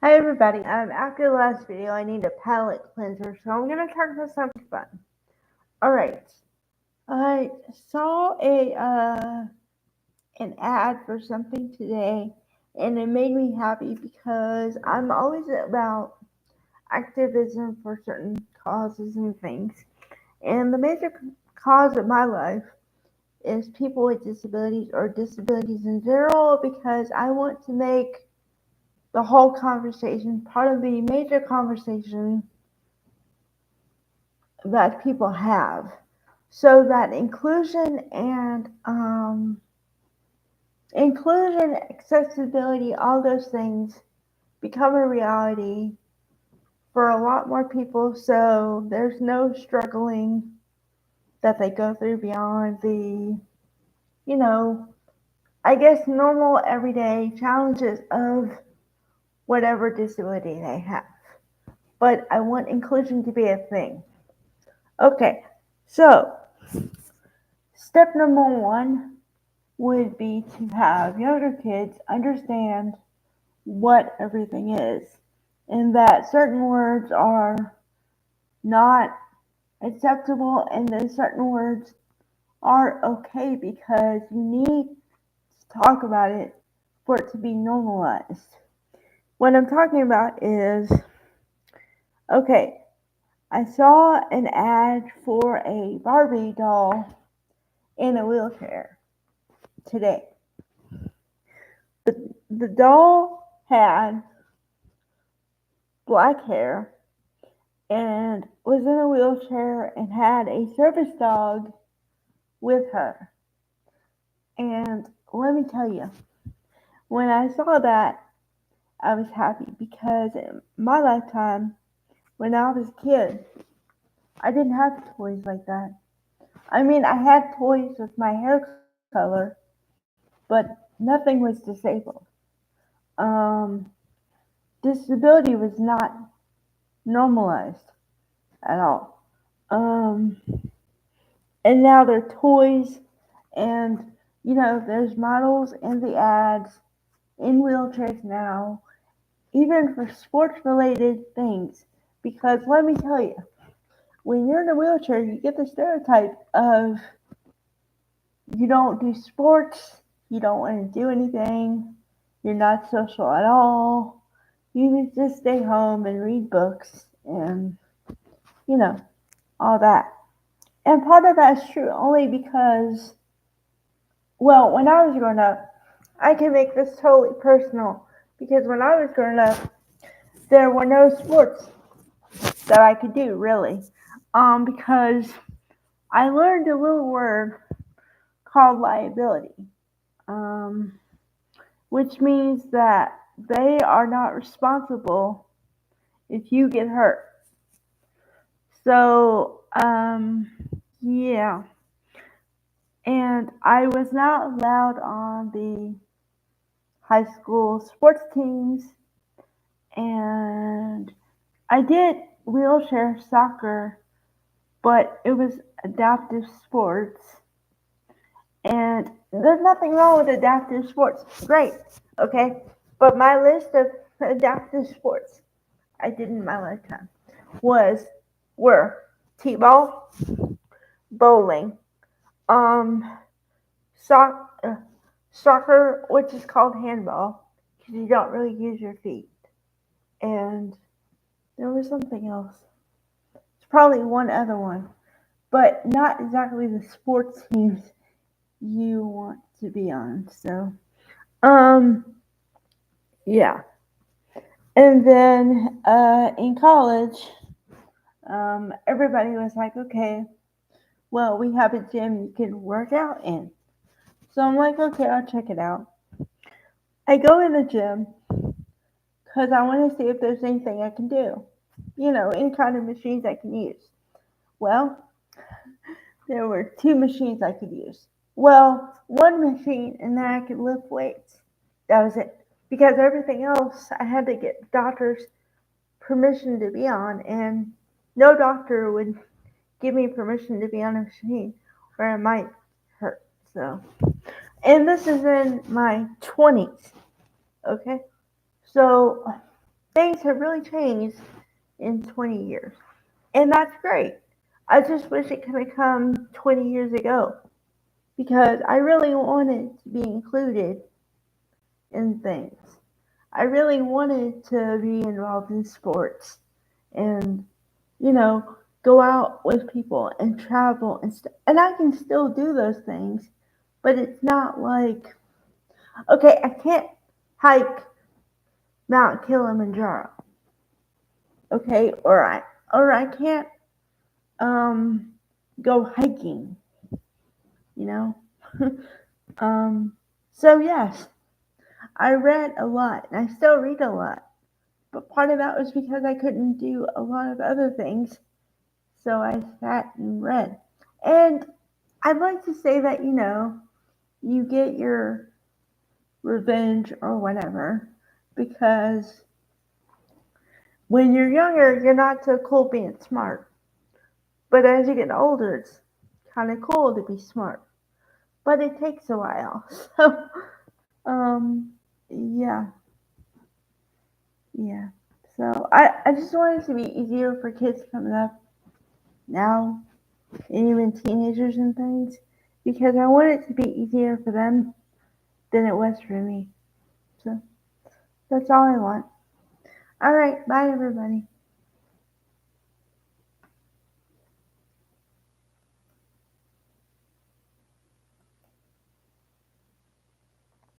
Hi everybody. After the last video, I need a palate cleanser, so I'm gonna talk about something fun. All right. I saw an ad for something today, and it made me happy because I'm always about activism for certain causes and things. And the major cause of my life is people with disabilities or disabilities in general because I want to make the whole conversation part of the major conversation that people have, so that inclusion, accessibility, all those things become a reality for a lot more people, so there's no struggling that they go through beyond the, you know, I guess normal everyday challenges of whatever disability they have. But I want inclusion to be a thing. Okay, so step number one would be to have younger kids understand what everything is, and that certain words are not acceptable and then certain words are okay because you need to talk about it for it to be normalized. What I'm talking about is, okay, I saw an ad for a Barbie doll in a wheelchair today. The doll had black hair and was in a wheelchair and had a service dog with her. And let me tell you, when I saw that, I was happy because in my lifetime, when I was a kid, I didn't have toys like that. I mean, I had toys with my hair color, but nothing was disabled. Um, Disability was not normalized at all. Um, and now they're toys, and there's models in the ads in wheelchairs now, even for sports related things. Because let me tell you, when you're in a wheelchair, you get the stereotype of you don't do sports, you don't want to do anything, you're not social at all, you just stay home and read books and, you know, all that. And part of that is true only because, well, when I was growing up, I can make this totally personal because when I was growing up, there were no sports that I could do really, because I learned a little word called liability, um, which means that they are not responsible if you get hurt. So, yeah, and I was not allowed on the high school sports teams, and I did wheelchair soccer, but it was adaptive sports. And there's nothing wrong with adaptive sports. Great, okay? But my list of adaptive sports I did in my lifetime was were t-ball, bowling, um, soccer, which is called handball, because you don't really use your feet, and there was something else. It's probably one other one, but not exactly the sports teams you want to be on. So, um, yeah. And then in college, everybody was like, okay, well, we have a gym you can work out in. So I'm like, okay, I'll check it out. I go in the gym because I want to see if there's anything I can do. Any kind of machines I can use. Well, there were two machines I could use. Well, one machine, and then I could lift weights. That was it. Because everything else I had to get doctor's permission to be on, and no doctor would give me permission to be on a machine where it might hurt. So, and this is in my 20s, okay? So, things have really changed in 20 years. And that's great. I just wish it could have come 20 years ago because I really wanted to be included in things. I really wanted to be involved in sports and, you know, go out with people and travel and stuff. And I can still do those things, but it's not like, okay, I can't hike Mount Kilimanjaro, okay, or I can't um go hiking, you know. um, so yes, I read a lot, and I still read a lot. But part of that was because I couldn't do a lot of other things, so I sat and read. And I'd like to say that you get your revenge or whatever because when you're younger, you're not so cool being smart. But as you get older, it's kind of cool to be smart. But it takes a while. So, yeah, yeah. So I just want it to be easier for kids coming up now, and even teenagers and things, because I want it to be easier for them than it was for me. So that's all I want. All right, bye everybody.